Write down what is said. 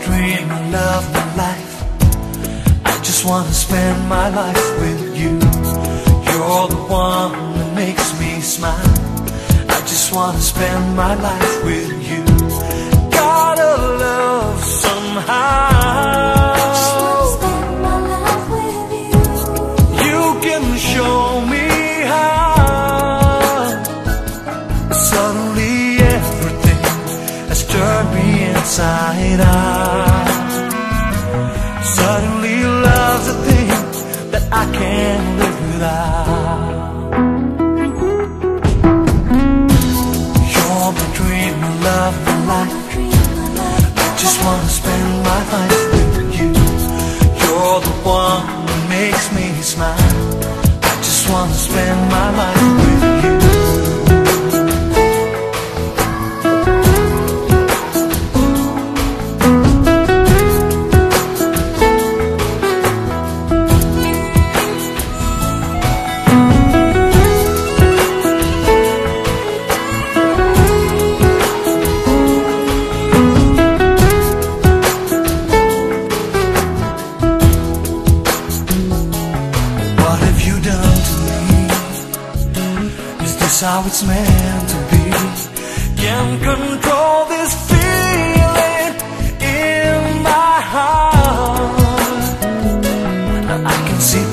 dream, my love, my life. I just wanna spend my life with you. You're the one that makes me smile. I just wanna spend my life with you. Gotta love somehow. I just wanna spend my life with you. You can show me how. Suddenly everything has turned me inside out. Suddenly love's a thing that I can't live without. You're my dream, my love, my life. I just wanna spend my life with you. You're the one that makes me smile. I just wanna spend my life with you. How it's meant to be. Can't control this feeling in my heart. I can see